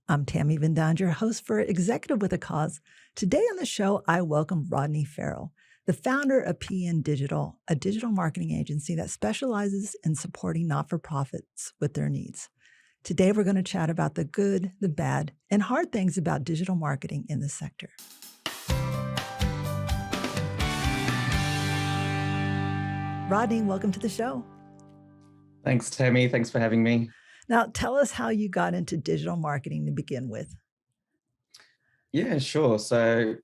I'm Tammy Vindanger, host for Executive with a Cause. Today on the show, I welcome Rodney Ferro, the founder of PN Digital, a digital marketing agency that specializes in supporting not-for-profits with their needs. Today, we're going to chat about the good, the bad, and hard things about digital marketing in the sector. Rodney, welcome to the show. Thanks, Tammy. Thanks for having me. Now, tell us how you got into digital marketing to begin with. Yeah, sure. So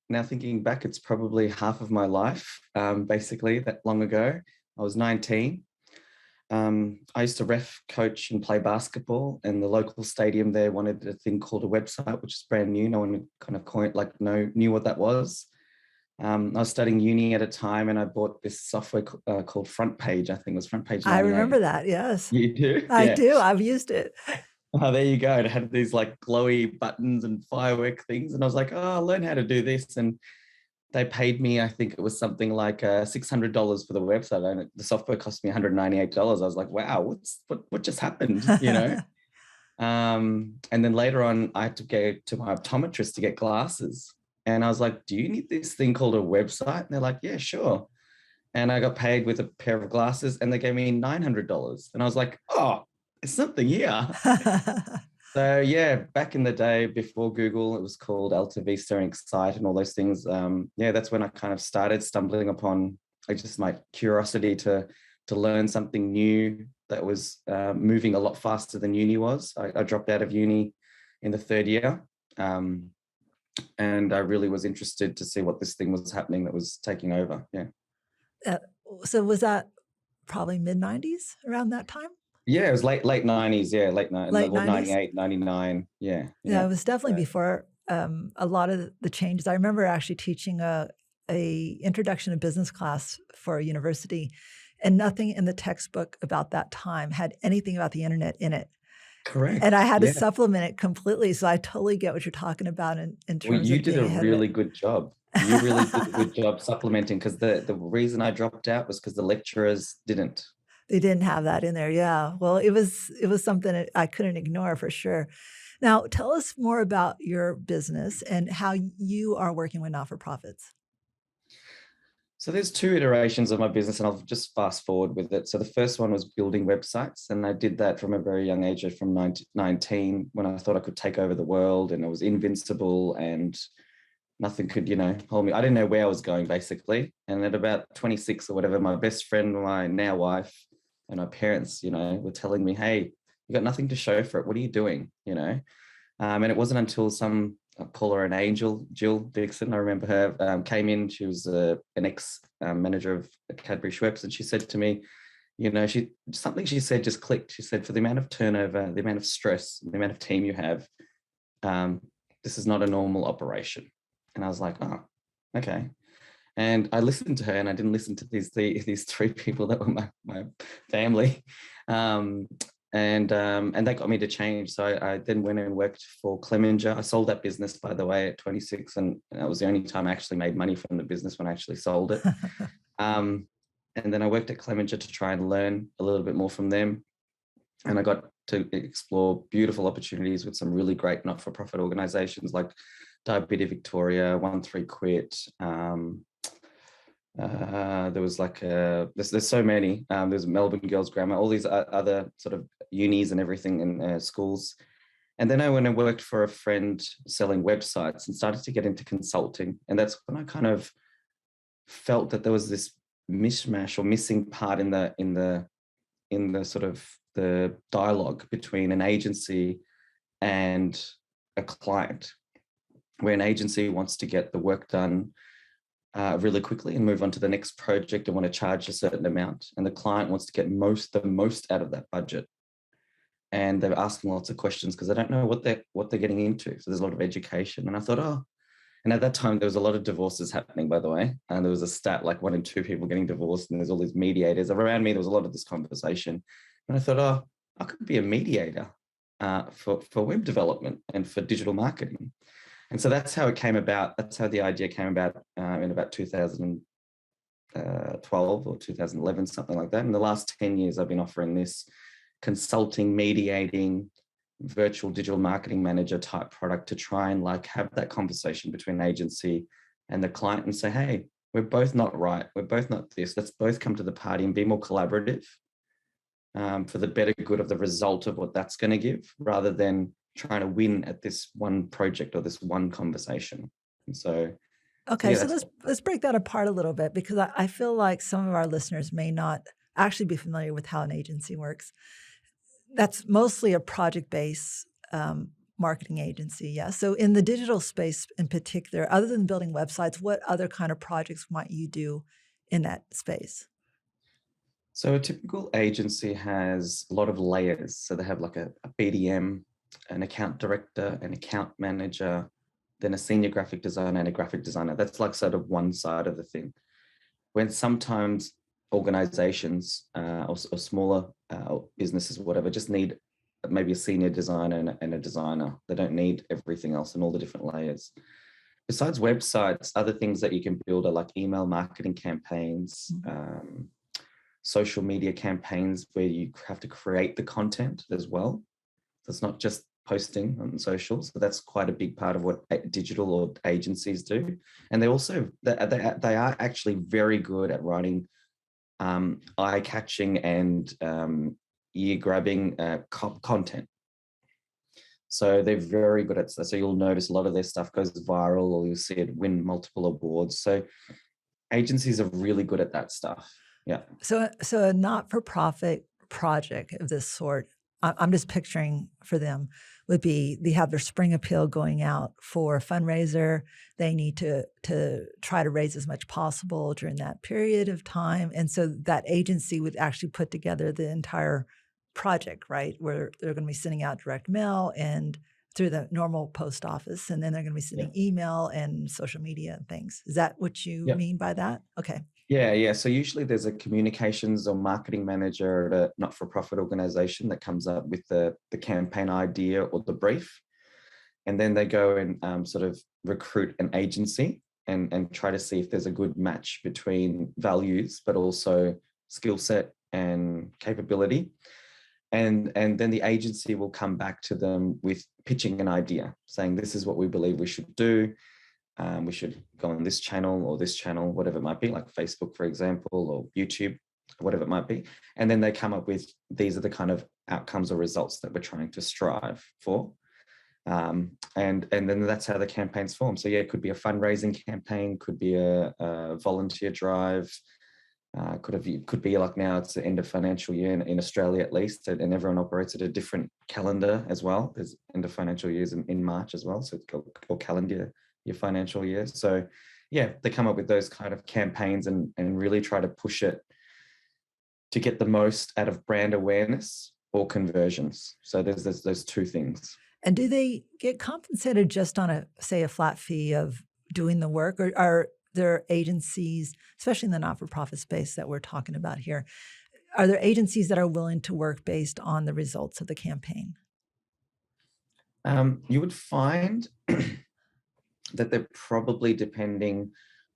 now thinking back, it's probably half of my life, basically, that long ago. I was 19. I used to ref, coach, and play basketball, and the local stadium there wanted a thing called a website, which is brand new. No one kind of knew what that was. I was studying uni at a time, and I bought this software called Front Page. I think it was Front Page 98. I remember that, yes. You do? I Yeah. do. I've used it. Oh, there you go. It had these like glowy buttons and firework things. And I was like, oh, I'll learn how to do this. And they paid me, I think it was something like $600 for the website. And the software cost me $198. I was like, wow, what just happened, and then later on, I had to go to my optometrist to get glasses. And I was like, do you need this thing called a website? And they're like, yeah, sure. And I got paid with a pair of glasses and they gave me $900. And I was like, oh, it's something here. So yeah, back in the day before Google, it was called Alta Vista and Excite and all those things. That's when I kind of started stumbling upon just my curiosity to learn something new that was moving a lot faster than uni was. I dropped out of uni in the third year. And I really was interested to see what this thing was happening that was taking over. Yeah. So was that probably mid-90s around that time? Yeah, it was late 90s. Yeah, late 90s. 98, 99. Yeah. Yeah, it was definitely before a lot of the changes. I remember actually teaching a introduction to business class for a university, and nothing in the textbook about that time had anything about the internet in it. Correct. And I had to supplement it completely. So I totally get what you're talking about in terms well, you of did a really it. good job. You really did a good job supplementing, because the reason I dropped out was because the lecturers didn't. They didn't have that in there. Yeah. Well, it was something that I couldn't ignore for sure. Now, tell us more about your business and how you are working with not-for-profits. So there's two iterations of my business, and I'll just fast forward with it. So the first one was building websites, and I did that from a very young age, from 19, when I thought I could take over the world and I was invincible and nothing could, hold me. I didn't know where I was going, basically. And at about 26 or whatever, my best friend, my now wife, and my parents, were telling me, hey, you got nothing to show for it. What are you doing? And it wasn't until I'll call her an angel, Jill Dixon. I remember her came in. She was an ex-manager of Cadbury Schweppes, and she said to me, she said just clicked. She said, for the amount of turnover, the amount of stress, the amount of team you have, this is not a normal operation. And I was like, oh, okay. And I listened to her, and I didn't listen to these three people that were my family. And that got me to change. So I then went and worked for Clemenger. I sold that business, by the way, at 26, and that was the only time I actually made money from the business, when I actually sold it. And then I worked at Clemenger to try and learn a little bit more from them. And I got to explore beautiful opportunities with some really great not-for-profit organizations like Diabetes Victoria, 13 Quit. There was there's so many. There's Melbourne Girls Grammar, all these other sort of unis and everything in schools. And then I went and worked for a friend selling websites and started to get into consulting. And that's when I kind of felt that there was this mishmash or missing part in the sort of the dialogue between an agency and a client, where an agency wants to get the work done really quickly and move on to the next project and want to charge a certain amount, and the client wants to get the most out of that budget, and they're asking lots of questions because they don't know what they're getting into. So there's a lot of education. And I thought, and at that time there was a lot of divorces happening, by the way, and there was a stat like 1 in 2 people getting divorced, and there's all these mediators around me. There was a lot of this conversation, and I thought, I could be a mediator for web development and for digital marketing. And so that's how it came about. That's how the idea came about in about 2012 or 2011, something like that. In the last 10 years, I've been offering this consulting, mediating, virtual digital marketing manager type product to try and like have that conversation between agency and the client and say, hey, we're both not right. We're both not this. Let's both come to the party and be more collaborative for the better good of the result of what that's going to give, rather than trying to win at this one project or this one conversation. And so Okay, yeah, so that's let's break that apart a little bit, because I feel like some of our listeners may not actually be familiar with how an agency works. That's mostly a project-based marketing agency, yeah. So in the digital space in particular, other than building websites, what other kind of projects might you do in that space? so a typical agency has a lot of layers. So they have like a BDM, an account director, an account manager, then a senior graphic designer and a graphic designer. That's like sort of one side of the thing. When sometimes organizations or smaller businesses or whatever just need maybe a senior designer and a designer. They don't need everything else and all the different layers. Besides websites, other things that you can build are like email marketing campaigns, social media campaigns where you have to create the content as well. So it's not just posting on social. So that's quite a big part of what digital or agencies do. And they also, they are actually very good at writing eye-catching and ear-grabbing content. So they're very good at that. So you'll notice a lot of their stuff goes viral, or you'll see it win multiple awards. So agencies are really good at that stuff. Yeah. So a not-for-profit project of this sort, I'm just picturing for them, would be they have their spring appeal going out for a fundraiser. They need to try to raise as much possible during that period of time. And so that agency would actually put together the entire project, right? Where they're going to be sending out direct mail and through the normal post office, and then they're going to be sending email and social media and things. Is that what you mean by that? Okay. Yeah. So usually there's a communications or marketing manager at a not-for-profit organization that comes up with the campaign idea or the brief. And then they go and sort of recruit an agency and try to see if there's a good match between values, but also skill set and capability. And then the agency will come back to them with pitching an idea, saying, this is what we believe we should do. We should go on this channel or this channel, whatever it might be, like Facebook, for example, or YouTube, whatever it might be. And then they come up with, these are the kind of outcomes or results that we're trying to strive for. And then that's how the campaigns form. So yeah, it could be a fundraising campaign, could be a volunteer drive, could be like now it's the end of financial year in Australia at least, and everyone operates at a different calendar as well. There's end of financial years in March as well, so it's called calendar your financial year. So yeah, they come up with those kind of campaigns and really try to push it to get the most out of brand awareness or conversions. So there's those two things. And do they get compensated just on a flat fee of doing the work, or are there agencies, especially in the not-for-profit space that we're talking about here, are there agencies that are willing to work based on the results of the campaign? You would find that they're probably depending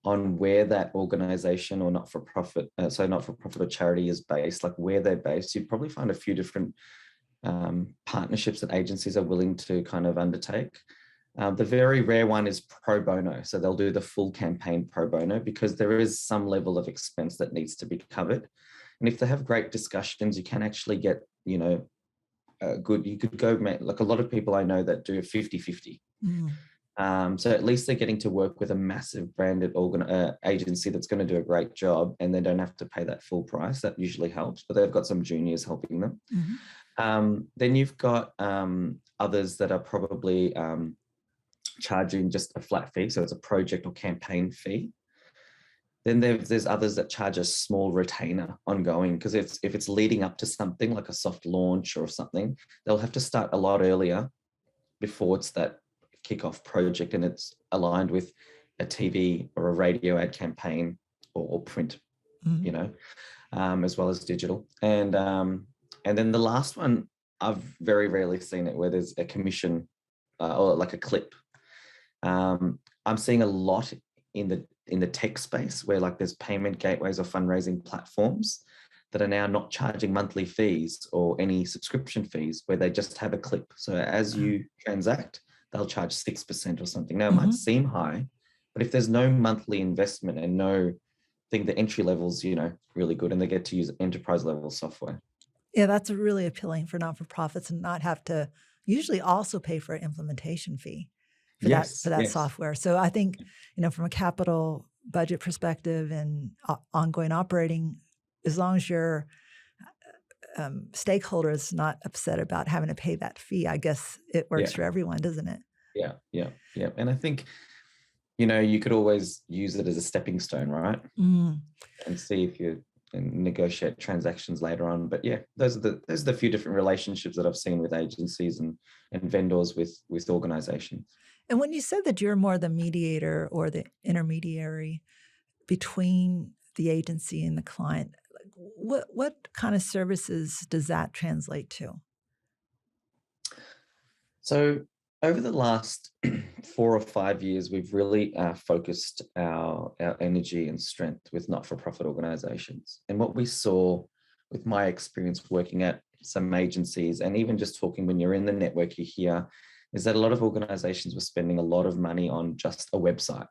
on where that organization or not-for-profit, not-for-profit or charity is based, like where they're based. You'd probably find a few different partnerships that agencies are willing to kind of undertake. The very rare one is pro bono. So they'll do the full campaign pro bono because there is some level of expense that needs to be covered. And if they have great discussions, you can actually get, you could go, like a lot of people I know that do a 50-50. So at least they're getting to work with a massive branded agency that's going to do a great job, and they don't have to pay that full price. That usually helps, but they've got some juniors helping them. Then you've got others that are probably charging just a flat fee. So it's a project or campaign fee. Then there's others that charge a small retainer ongoing, because if it's leading up to something like a soft launch or something, they'll have to start a lot earlier before it's that kickoff project, and it's aligned with a TV or a radio ad campaign or print, as well as digital. And then the last one, I've very rarely seen it where there's a commission or like a clip. I'm seeing a lot in the tech space where like there's payment gateways or fundraising platforms that are now not charging monthly fees or any subscription fees, where they just have a clip. So as you transact, they'll charge 6% or something. Now, it might seem high, but if there's no monthly investment and no thing, the entry level's, really good, and they get to use enterprise level software. Yeah, that's really appealing for not-for-profits and not have to usually also pay for an implementation fee for Yes, that yes. software. So I think, from a capital budget perspective and ongoing operating, as long as your stakeholder is not upset about having to pay that fee, I guess it works Yeah, for everyone, doesn't it? yeah, yeah, yeah. And I think, you could always use it as a stepping stone, right? Mm. And see if you can negotiate transactions later on. But yeah, those are the few different relationships that I've seen with agencies and vendors with organizations. And when you said that you're more the mediator or the intermediary between the agency and the client, like, what kind of services does that translate to? So over the last 4 or 5 years, we've really focused our energy and strength with not-for-profit organizations. And what we saw with my experience working at some agencies, and even just talking when you're in the network, you hear, is that a lot of organizations were spending a lot of money on just a website.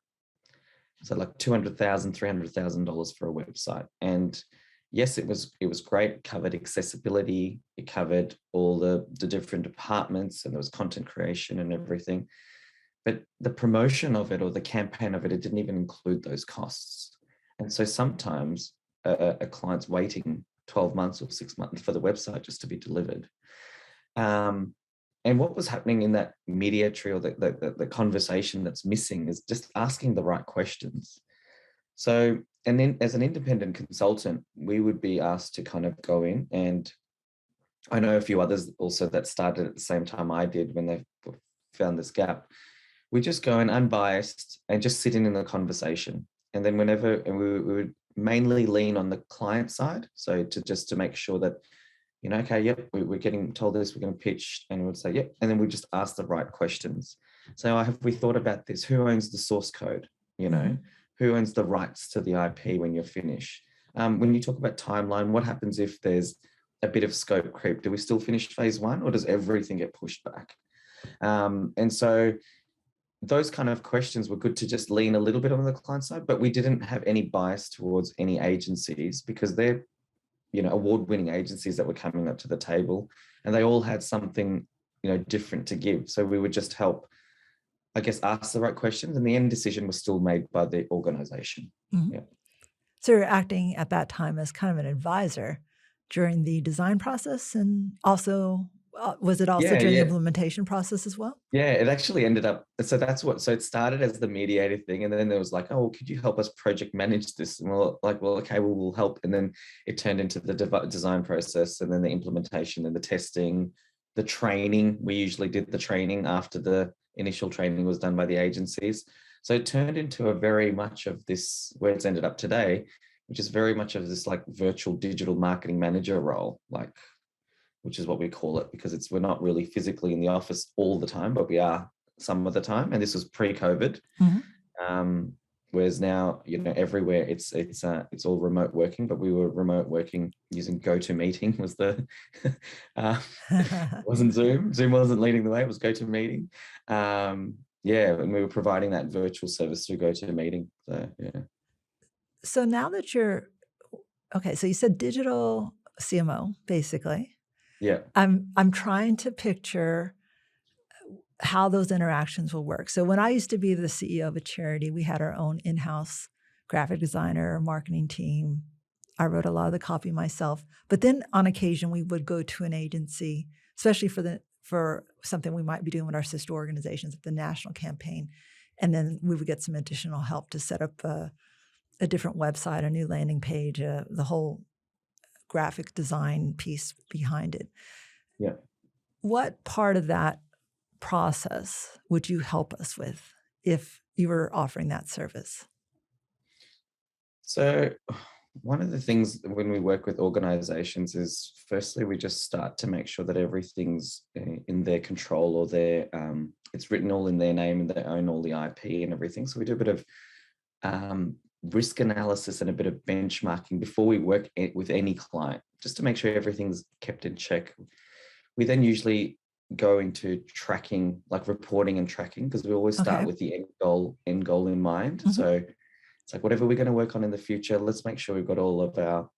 So like $200,000, $300,000 for a website. And yes, it was great. It covered accessibility. It covered all the different departments, and there was content creation and everything. But the promotion of it, or the campaign of it, it didn't even include those costs. And so sometimes a client's waiting 12 months or 6 months for the website just to be delivered. And what was happening in that mediatory, or the conversation that's missing, is just asking the right questions. So, and then as an independent consultant, we would be asked to kind of go in, and I know a few others also that started at the same time I did when they found this gap. We just go in unbiased and just sit in the conversation. And then and we would mainly lean on the client side. So to make sure that, okay, yep, we're getting told this, we're going to pitch, and we'd say, yep. And then we just ask the right questions. So have we thought about this? Who owns the source code? Who owns the rights to the IP when you're finished? When you talk about timeline, what happens if there's a bit of scope creep? Do we still finish phase one, or does everything get pushed back? And so those kind of questions were good to just lean a little bit on the client side, but we didn't have any bias towards any agencies, because they're award-winning agencies that were coming up to the table, and they all had something different to give. So we would just help, I guess, ask the right questions, and the end decision was still made by the organization. Mhm. Yeah. So you're acting at that time as kind of an advisor during the design process, and also, was it also Yeah, during the yeah. implementation process as well? Yeah, it actually ended up, so it started as the mediator thing, and then there was like, oh, well, could you help us project manage this? And we're like, well, okay, we'll help. And then it turned into the design process, and then the implementation, and the testing, the training. We usually did the training after the initial training was done by the agencies. So it turned into a very much of this, where it's ended up today, which is very much of this like virtual digital marketing manager role, which is what we call it, because we're not really physically in the office all the time, but we are some of the time. And this was pre-COVID. Whereas now, everywhere it's all remote working, but we were remote working using GoToMeeting was the, wasn't Zoom. Zoom wasn't leading the way, it was GoToMeeting. Yeah, and we were providing that virtual service through GoToMeeting. So, yeah. So now that okay, so you said digital CMO, basically. Yeah. I'm trying to picture how those interactions will work. So when I used to be the CEO of a charity, we had our own in-house graphic designer, marketing team. I wrote a lot of the copy myself. But then on occasion, we would go to an agency, especially for something we might be doing with our sister organizations, the national campaign. And then we would get some additional help to set up a different website, a new landing page, the whole graphic design piece behind it. Yeah. What part of that process would you help us with if you were offering that service? So one of the things when we work with organizations is, firstly, we just start to make sure that everything's in their control, or it's written all in their name, and they own all the IP and everything. So we do a bit of risk analysis and a bit of benchmarking before we work with any client, just to make sure everything's kept in check. We then usually go into tracking, like reporting and tracking, because we always start with the end goal in mind. Mm-hmm. So it's like, whatever we're going to work on in the future, let's make sure we've got all of our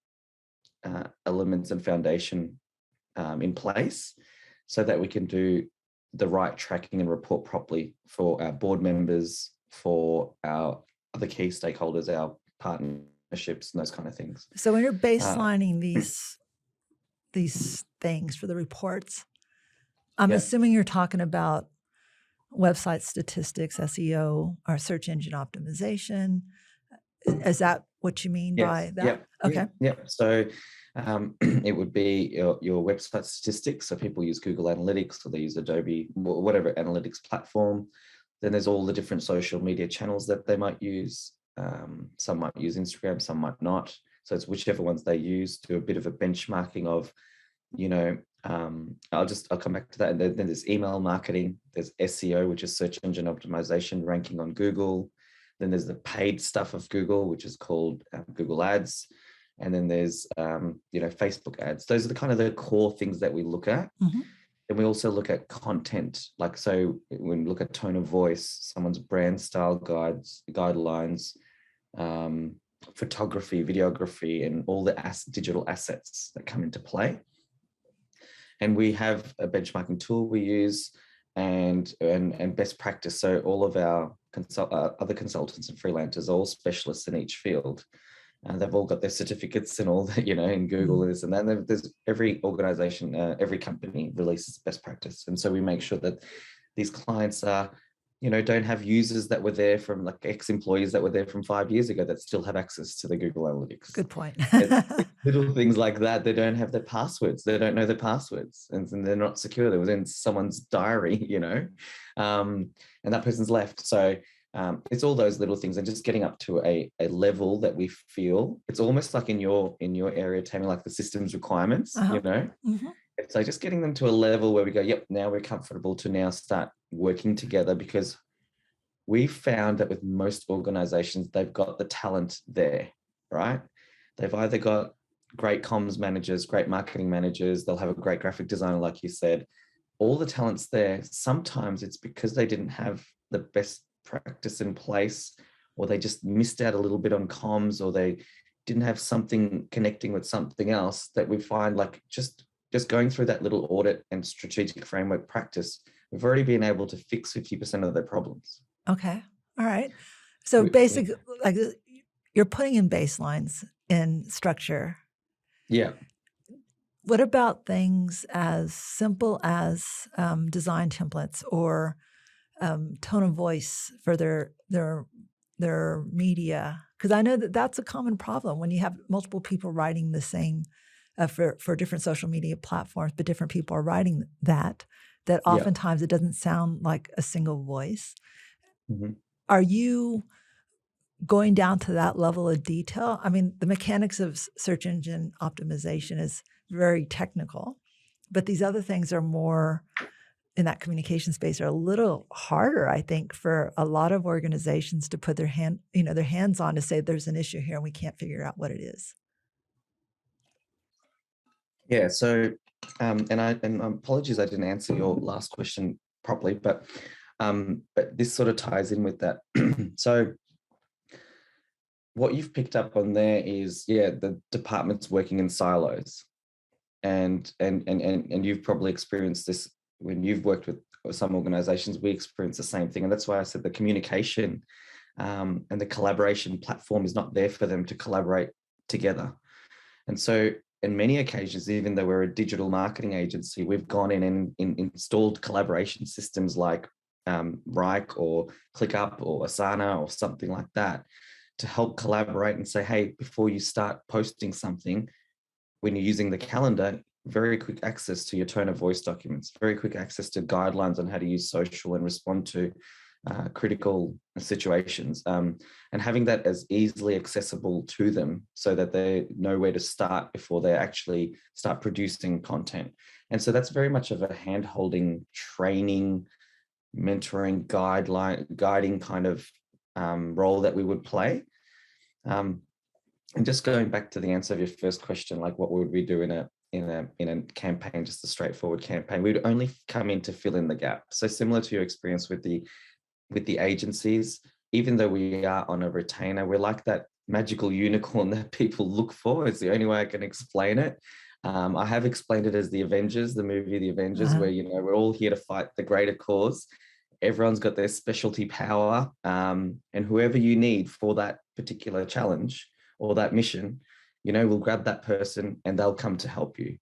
elements and foundation in place so that we can do the right tracking and report properly for our board members, for our other key stakeholders, our partnerships, and those kind of things. So when you're baselining these things for the reports, I'm assuming you're talking about website statistics, SEO, or search engine optimization. Is that what you mean by that? Yep. Okay. Yep. So it would be your website statistics. So people use Google Analytics, or they use Adobe, whatever analytics platform. Then there's all the different social media channels that they might use. Some might use Instagram, some might not. So it's whichever ones they use. Do a bit of a benchmarking of, I'll come back to that. And then there's email marketing. There's SEO, which is search engine optimization, ranking on Google. Then there's the paid stuff of Google, which is called Google Ads. And then there's, Facebook ads. Those are the kind of the core things that we look at. Mm-hmm. And we also look at content. Like, so when we look at tone of voice, someone's brand style guidelines, photography, videography, and all the digital assets that come into play. And we have a benchmarking tool we use and best practice. So all of our other consultants and freelancers are all specialists in each field. And they've all got their certificates and all that, in Google and this and that. There's every organization, every company releases best practice. And so we make sure that these clients are, don't have users that were there from, like, ex-employees that were there from 5 years ago that still have access to the Google Analytics. Good point. Little things like that. They don't have their passwords. They don't know their passwords, and they're not secure. They was in someone's diary, and that person's left. So it's all those little things, and just getting up to a level that we feel it's almost like in your area, Tammy, like the systems requirements, Mm-hmm. It's like just getting them to a level where we go, yep, now we're comfortable to now start working together, because we found that with most organizations, they've got the talent there, right? They've either got great comms managers, great marketing managers, they'll have a great graphic designer, like you said, all the talent's there. Sometimes it's because they didn't have the best practice in place, or they just missed out a little bit on comms, or they didn't have something connecting with something else, that we find, like, just going through that little audit and strategic framework practice, we've already been able to fix 50% of their problems. Okay. All right. So basically, like, you're putting in baselines in structure. Yeah. What about things as simple as design templates or tone of voice for their media? Because I know that that's a common problem when you have multiple people writing the same for different social media platforms, but different people are writing that oftentimes it doesn't sound like a single voice. Mm-hmm. Are you going down to that level of detail? I mean, the mechanics of search engine optimization is very technical, but these other things are more in that communication space, are a little harder, I think, for a lot of organizations to put their hands on, to say there's an issue here and we can't figure out what it is. Yeah. So, and apologies, I didn't answer your last question properly, but this sort of ties in with that. So what you've picked up on there is, the departments working in silos, and you've probably experienced this when you've worked with some organizations. We experience the same thing. And that's why I said the communication and the collaboration platform is not there for them to collaborate together. And so in many occasions, even though we're a digital marketing agency, we've gone in and installed collaboration systems like Rike or ClickUp or Asana or something like that, to help collaborate and say, hey, before you start posting something, when you're using the calendar, very quick access to your tone of voice documents, very quick access to guidelines on how to use social and respond to critical situations, and having that as easily accessible to them so that they know where to start before they actually start producing content. And so that's very much of a hand-holding, training, mentoring, guiding kind of role that we would play. And just going back to the answer of your first question, like what would we do in a campaign, just a straightforward campaign? We'd only come in to fill in the gap. So similar to your experience with the agencies, even though we are on a retainer, we're like that magical unicorn that people look for. It's the only way I can explain it. I have explained it as the Avengers, the movie The Avengers, where, we're all here to fight the greater cause. Everyone's got their specialty power, and whoever you need for that particular challenge or that mission, we'll grab that person and they'll come to help you.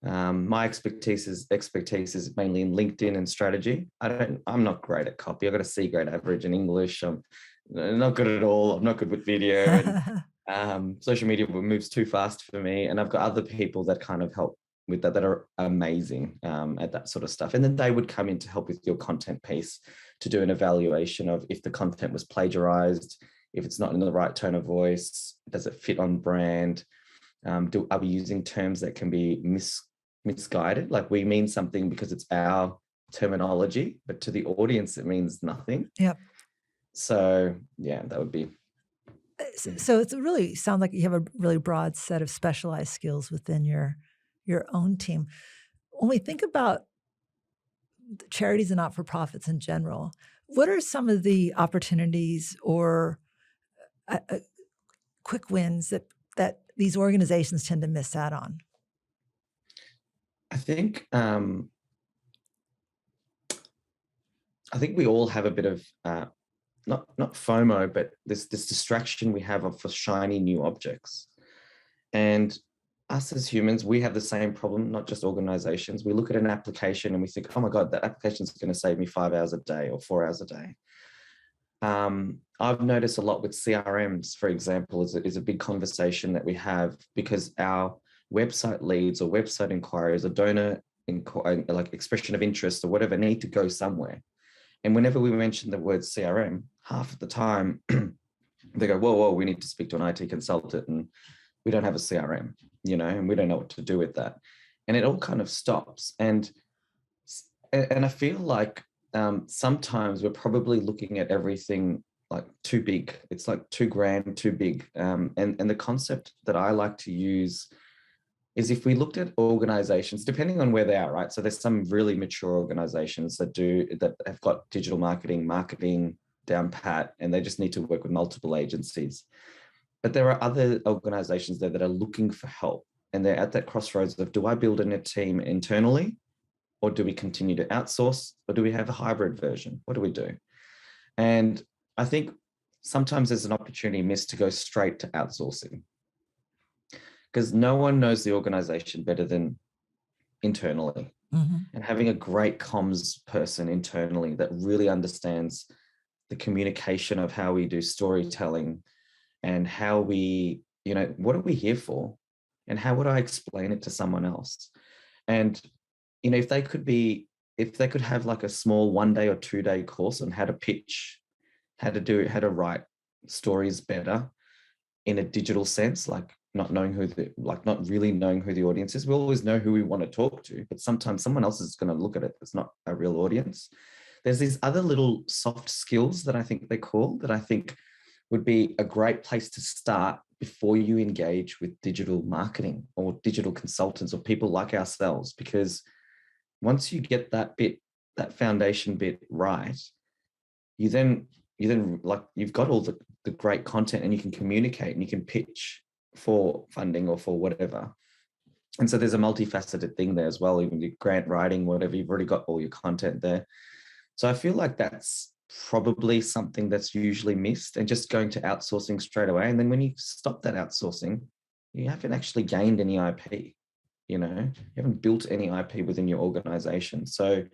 My expertise is mainly in LinkedIn and strategy. I'm not great at copy. I've got a C grade average in English. I'm not good at all. I'm not good with video, and social media moves too fast for me. And I've got other people that kind of help with that are amazing at that sort of stuff. And then they would come in to help with your content piece, to do an evaluation of if the content was plagiarized, if it's not in the right tone of voice, does it fit on brand? Are we using terms that can be misguided? Like we mean something because it's our terminology, but to the audience, it means nothing. Yep. So yeah, that would be. So it's really sounds like you have a really broad set of specialized skills within your own team. When we think about charities and not-for-profits in general, what are some of the opportunities or quick wins that these organizations tend to miss out on? I think we all have a bit of not FOMO, but this distraction we have for shiny new objects. And us as humans, we have the same problem, not just organizations. We look at an application and we think, oh my God, that application is going to save me 5 hours a day or 4 hours a day. I've noticed a lot with CRMs, for example, is a big conversation that we have, because our website leads or website inquiries or donor like expression of interest or whatever need to go somewhere. And whenever we mention the word CRM, half of the time they go, whoa, we need to speak to an IT consultant, and we don't have a CRM, and we don't know what to do with that. And it all kind of stops. And I feel like sometimes we're probably looking at everything like too big. It's like too grand, too big. And the concept that I like to use is, if we looked at organizations, depending on where they are, right? So there's some really mature organizations that have got digital marketing down pat, and they just need to work with multiple agencies. But there are other organizations there that are looking for help, and they're at that crossroads of, do I build in a team internally, or do we continue to outsource, or do we have a hybrid version? What do we do? And I think sometimes there's an opportunity missed to go straight to outsourcing, because no one knows the organization better than internally. Mm-hmm. And having a great comms person internally that really understands the communication of how we do storytelling and how we, what are we here for? And how would I explain it to someone else? And, if they could have like a small 1 day or 2 day course on how to pitch, how to write stories better in a digital sense, like not really knowing who the audience is. We always know who we want to talk to, but sometimes someone else is going to look at it that's not a real audience. There's these other little soft skills that I think would be a great place to start before you engage with digital marketing or digital consultants or people like ourselves, because once you get that foundation bit right, you then like you've got all the great content, and you can communicate and you can pitch for funding or for whatever. And so there's a multifaceted thing there as well. Even the grant writing, whatever, you've already got all your content there. So I feel like that's probably something that's usually missed, and just going to outsourcing straight away. And then when you stop that outsourcing, you haven't actually gained any IP. You haven't built any IP within your organization. So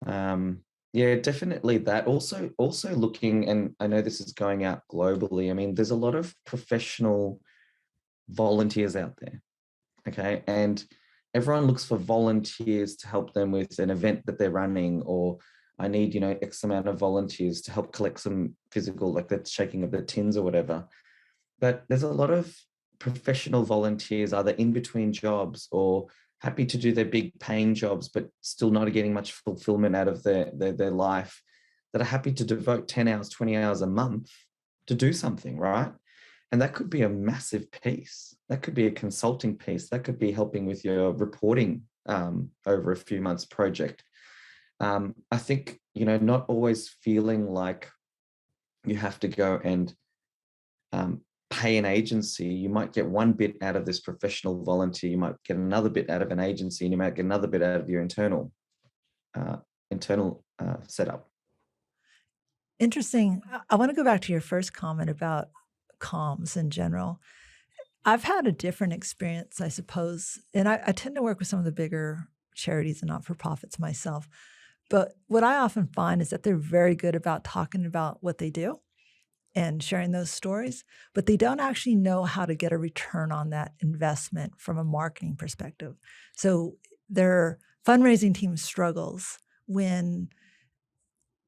yeah, definitely that. Also looking, and I know this is going out globally, I mean, there's a lot of professional volunteers out there. Okay. And everyone looks for volunteers to help them with an event that they're running, or I need, X amount of volunteers to help collect some physical, like the shaking of the tins or whatever. But there's a lot of professional volunteers either in between jobs or happy to do their big paying jobs, but still not getting much fulfillment out of their life, that are happy to devote 10 hours, 20 hours a month to do something, right? And that could be a massive piece. That could be a consulting piece. That could be helping with your reporting over a few months project. I think, not always feeling like you have to go and pay an agency. You might get one bit out of this professional volunteer. You might get another bit out of an agency, and you might get another bit out of your internal setup. Interesting. I want to go back to your first comment about comms in general. I've had a different experience, I suppose, and I tend to work with some of the bigger charities and not-for-profits myself. But what I often find is that they're very good about talking about what they do and sharing those stories, but they don't actually know how to get a return on that investment from a marketing perspective. So their fundraising team struggles when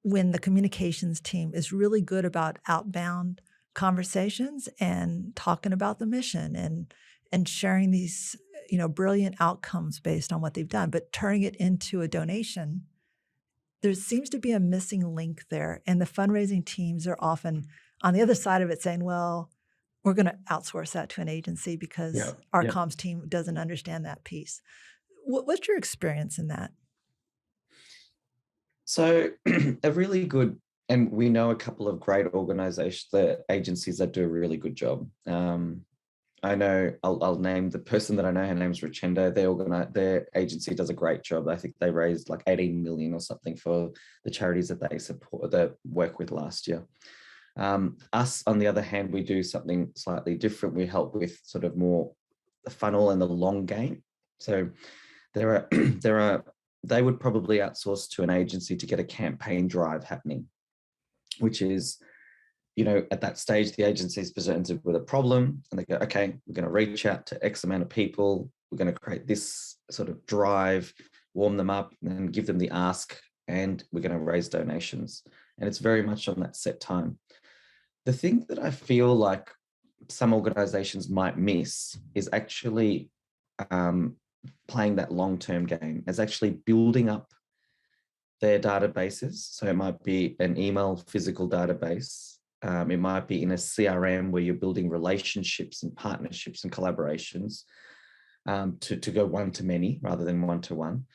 the communications team is really good about outbound conversations and talking about the mission and sharing these brilliant outcomes based on what they've done, but turning it into a donation, there seems to be a missing link there. And the fundraising teams are often on the other side of it saying, well, we're going to outsource that to an agency because our comms team doesn't understand that piece. What's your experience in that? So a really good, and we know a couple of great organizations, the agencies that do a really good job. I know, I'll name the person that I know, her name's Richendo. Their agency does a great job. I think they raised like 18 million or something for the charities that they support, that work with last year. Us, on the other hand, we do something slightly different. We help with sort of more the funnel and the long game. So they would probably outsource to an agency to get a campaign drive happening, which is, at that stage, the agency is presented with a problem and they go, okay, we're going to reach out to X amount of people. We're going to create this sort of drive, warm them up and give them the ask, and we're going to raise donations. And it's very much on that set time. The thing that I feel like some organizations might miss is actually playing that long-term game, is actually building up their databases. So it might be an email physical database. It might be in a CRM where you're building relationships and partnerships and collaborations to go one-to-many rather than one-to-one.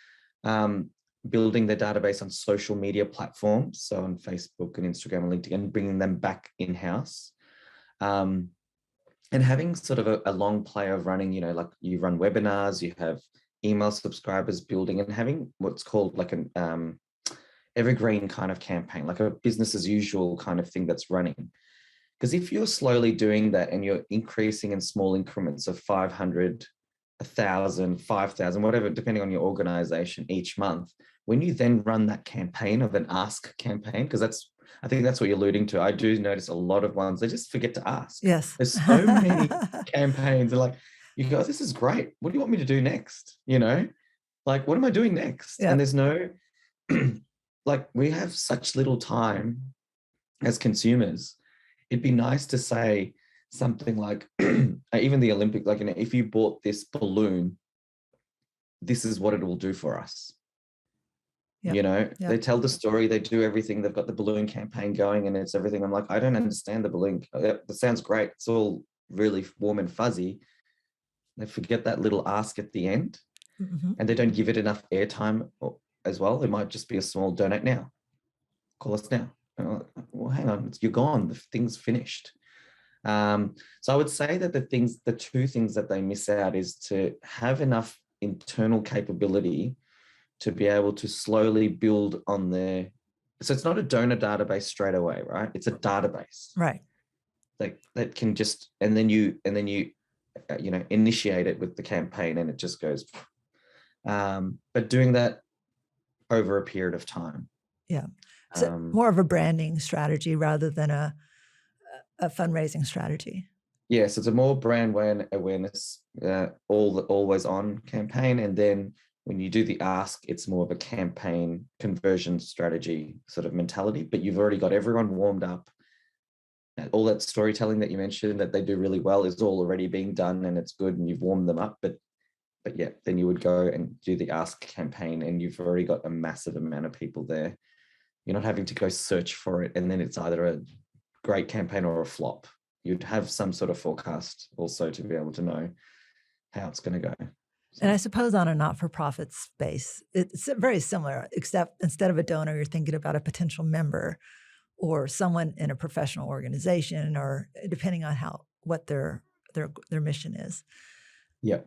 Building their database on social media platforms, so on Facebook and Instagram and LinkedIn, and bringing them back in-house. And having sort of a long play of running, like you run webinars, you have email subscribers building, and having what's called like an evergreen kind of campaign, like a business as usual kind of thing that's running. Because if you're slowly doing that and you're increasing in small increments of 500, 1,000, 5,000, whatever, depending on your organization each month, when you then run that campaign of an ask campaign, because I think that's what you're alluding to. I do notice a lot of ones, they just forget to ask. Yes. There's so many campaigns, and like, you go, this is great. What do you want me to do next? Like, what am I doing next? Yeah. And there's no, like, we have such little time as consumers. It'd be nice to say something like, even the Olympic, like, if you bought this balloon, this is what it will do for us. Yep. They tell the story, they do everything. They've got the balloon campaign going and it's everything. I'm like, I don't understand the balloon. That sounds great. It's all really warm and fuzzy. They forget that little ask at the end, and they don't give it enough airtime as well. It might just be a small donate now. Call us now. Well, hang on, you're gone. The thing's finished. So I would say that the two things that they miss out is to have enough internal capability to be able to slowly build on their. So it's not a donor database straight away, right? It's a database, right? That can just, and then you initiate it with the campaign, and it just goes. But doing that over a period of time. Yeah. So more of a branding strategy rather than a fundraising strategy. Yes, it's a more brand awareness, always on campaign. And then when you do the ask, it's more of a campaign conversion strategy sort of mentality, but you've already got everyone warmed up. All that storytelling that you mentioned that they do really well is all already being done, and it's good, and you've warmed them up. But yeah, then you would go and do the ask campaign, and you've already got a massive amount of people there. You're not having to go search for it, and then it's either a great campaign or a flop. you'd have some sort of forecast also to be able to know how it's going to go. And I suppose on a not-for-profit space, it's very similar, except instead of a donor, you're thinking about a potential member or someone in a professional organization, or depending on what their mission is. Yeah.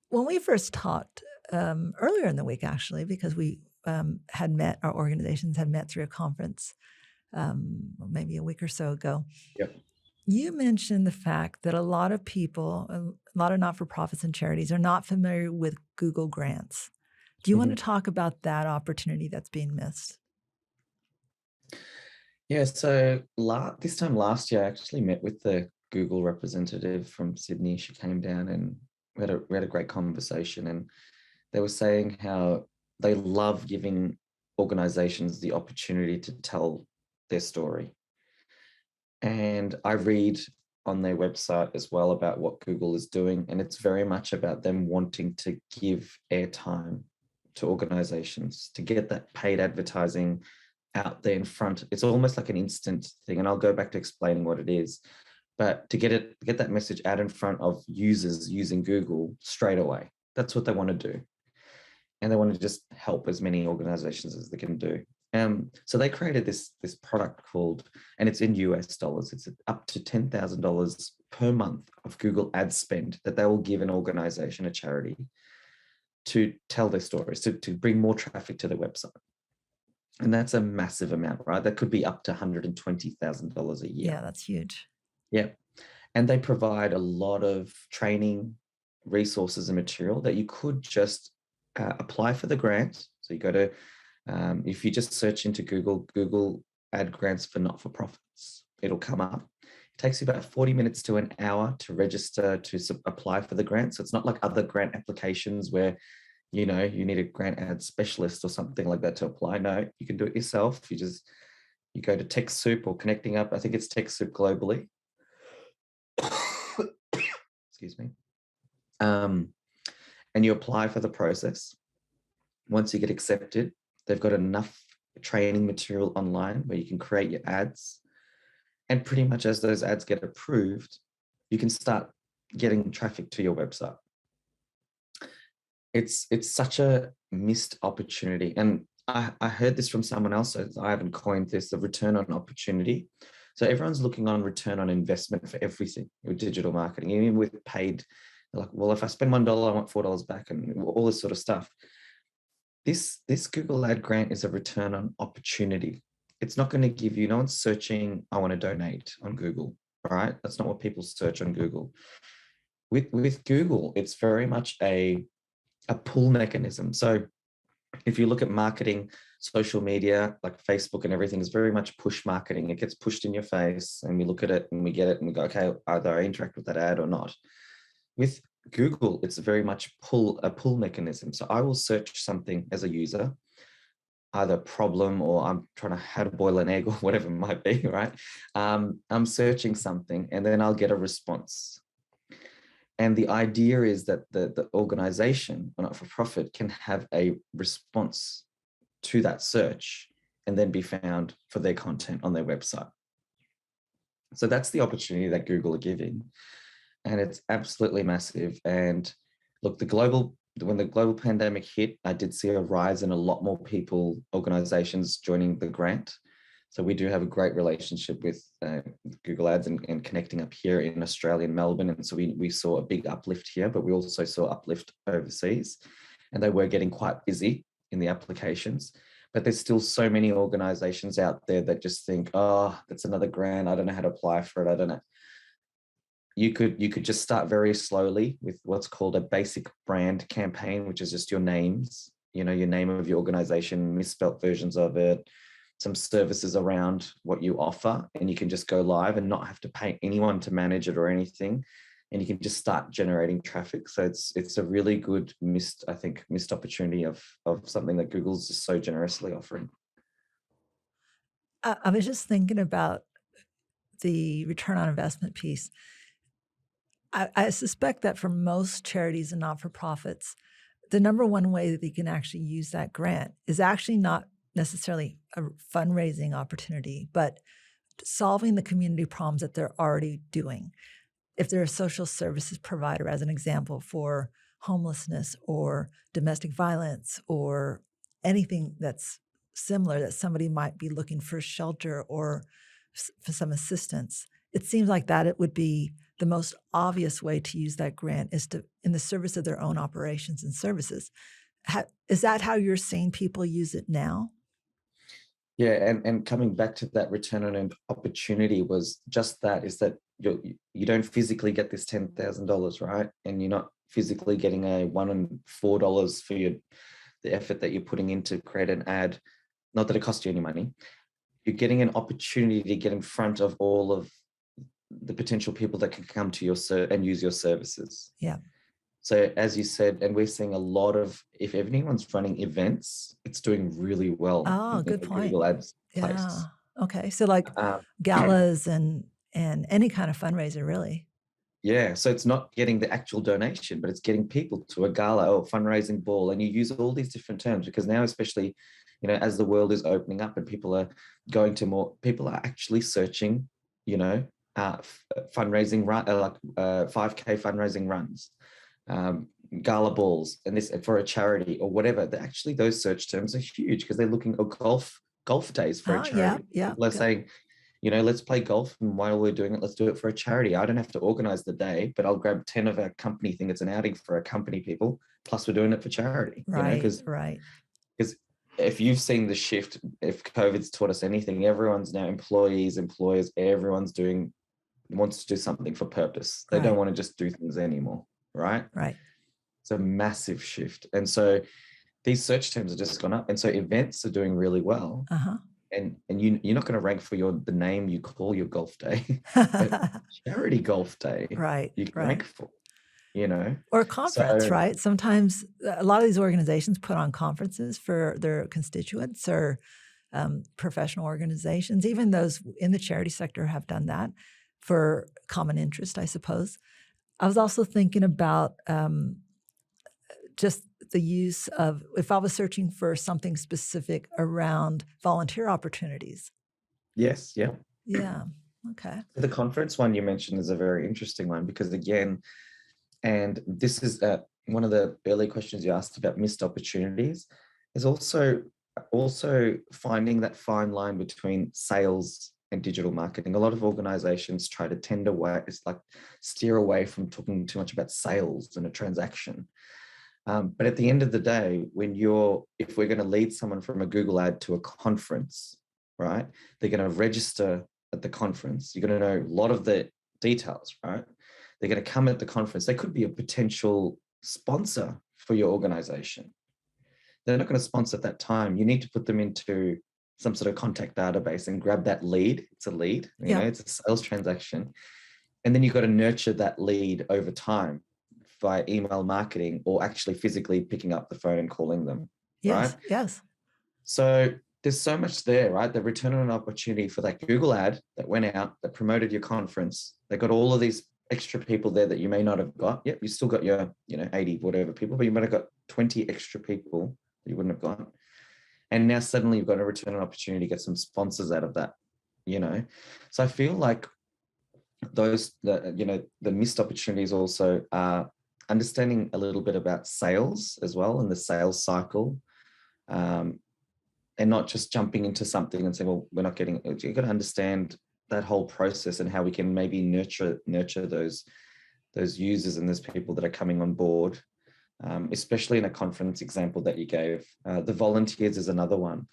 When we first talked earlier in the week, actually, because we had met, our organizations had met through a conference maybe a week or so ago. Yep. You mentioned the fact that a lot of people, a lot of not-for-profits and charities are not familiar with Google Grants. Do you want to talk about that opportunity that's being missed? Yeah, so this time last year, I actually met with the Google representative from Sydney. She came down and we had a great conversation, and they were saying how they love giving organizations the opportunity to tell their story. And I read on their website as well about what Google is doing, and it's very much about them wanting to give airtime to organizations to get that paid advertising out there in front. It's almost like an instant thing, and I'll go back to explaining what it is. But to get that message out in front of users using Google straight away, that's what they want to do, and they want to just help as many organizations as they can do. So they created this product called, and it's in US dollars, it's up to $10,000 per month of Google ad spend that they will give an organization, a charity, to tell their stories, to bring more traffic to their website. And that's a massive amount, right? That could be up to $120,000 a year. Yeah, that's huge. Yeah. And they provide a lot of training, resources, and material that you could just apply for the grant. So you go to, if you just search into Google ad grants for not-for-profits, it'll come up. It takes you about 40 minutes to an hour to register to apply for the grant. So it's not like other grant applications where, you need a grant ad specialist or something like that to apply. No, you can do it yourself. You go to TechSoup or Connecting Up. I think it's TechSoup globally. Excuse me. And you apply for the process. Once you get accepted, they've got enough training material online where you can create your ads. And pretty much as those ads get approved, you can start getting traffic to your website. It's such a missed opportunity. And I heard this from someone else, so I haven't coined this, the return on opportunity. So everyone's looking on return on investment for everything with digital marketing, even with paid. Like, well, if I spend $1, I want $4 back, and all this sort of stuff. This Google ad grant is a return on opportunity. It's not going to give you, no one's searching, I want to donate on Google, all right? That's not what people search on Google. With Google, it's very much a pull mechanism. So if you look at marketing, social media, like Facebook and everything, is very much push marketing. It gets pushed in your face, and we look at it and we get it and we go, okay, either I interact with that ad or not. With Google, it's very much a pull mechanism. So I will search something as a user, either problem or I'm trying to how to boil an egg or whatever it might be, right? I'm searching something and then I'll get a response. And the idea is that the organization, or not-for-profit, can have a response to that search and then be found for their content on their website. So that's the opportunity that Google are giving. And it's absolutely massive. And look, when the global pandemic hit, I did see a rise in a lot more organizations joining the grant. So we do have a great relationship with Google Ads and Connecting Up here in Australia, in Melbourne. And so we saw a big uplift here, but we also saw uplift overseas. And they were getting quite busy in the applications. But there's still so many organizations out there that just think, oh, that's another grant. I don't know how to apply for it. I don't know. You could just start very slowly with what's called a basic brand campaign, which is just your names, your name of your organization, misspelt versions of it, some services around what you offer, and you can just go live and not have to pay anyone to manage it or anything. And you can just start generating traffic. So it's a really good missed opportunity of something that Google's just so generously offering. I was just thinking about the return on investment piece. I suspect that for most charities and not-for-profits, the number one way that they can actually use that grant is actually not necessarily a fundraising opportunity, but solving the community problems that they're already doing. If they're a social services provider, as an example, for homelessness or domestic violence or anything that's similar, that somebody might be looking for shelter or for some assistance, it seems like that it would be the most obvious way to use that grant is to in the service of their own operations and services. Is that how you're seeing people use it now? Yeah, and coming back to that return on an opportunity was just that, is that you don't physically get this $10,000, right? And you're not physically getting a $1 and $4 for the effort that you're putting in to create an ad. Not that it costs you any money. You're getting an opportunity to get in front of all of the potential people that can come to your and use your services. Yeah. So as you said, and we're seeing a lot of, if anyone's running events, it's doing really well Oh, in good the point. Google Ads Yeah. place. Okay. So like galas and any kind of fundraiser, really. Yeah, so it's not getting the actual donation, but it's getting people to a gala or fundraising ball, and you use all these different terms because now, especially, as the world is opening up and people are going to more, people are actually searching, fundraising run, like 5K fundraising runs, gala balls, and this for a charity or whatever. Actually, those search terms are huge because they're looking at golf days for a Oh, yeah, charity. yeah. People are saying, let's play golf, and while we're doing it, let's do it for a charity. I don't have to organize the day, but I'll grab 10 of our company thing. It's an outing for our company people. Plus we're doing it for charity, Right, because right. if you've seen the shift, if COVID's taught us anything, everyone's now employees, employers, everyone's wants to do something for purpose. They don't want to just do things anymore, right? Right. It's a massive shift. And so these search terms have just gone up. And so events are doing really well. Uh-huh. And you're not going to rank for the name you call your golf day, but charity golf day, Right. you can Right. rank for, Or a conference, So, right? Sometimes a lot of these organizations put on conferences for their constituents or professional organizations. Even those in the charity sector have done that for common interest, I suppose. I was also thinking about just the use of, if I was searching for something specific around volunteer opportunities. yes, yeah. Yeah. Okay. The conference one you mentioned is a very interesting one because, again, and this is one of the early questions you asked about missed opportunities, is also finding that fine line between sales and digital marketing. A lot of organizations try to tend away, it's like steer away from talking too much about sales and a transaction. But at the end of the day, if we're going to lead someone from a Google ad to a conference, right, they're going to register at the conference. You're going to know a lot of the details, right? They're going to come at the conference. They could be a potential sponsor for your organization. They're not going to sponsor at that time. You need to put them into some sort of contact database and grab that lead. It's a lead, it's a sales transaction. And then you've got to nurture that lead over time via email marketing or actually physically picking up the phone and calling them, right? Yes. So there's so much there, right? The return on an opportunity for that Google ad that went out, that promoted your conference. They got all of these extra people there that you may not have got. Yep, you still got your, 80 whatever people, but you might have got 20 extra people that you wouldn't have got. And now suddenly you've got a return on opportunity to get some sponsors out of that, So I feel like the missed opportunities also are understanding a little bit about sales as well and the sales cycle, and not just jumping into something and saying, well, we're not getting it. You've got to understand that whole process and how we can maybe nurture those users and those people that are coming on board, especially in a conference example that you gave. The volunteers is another one.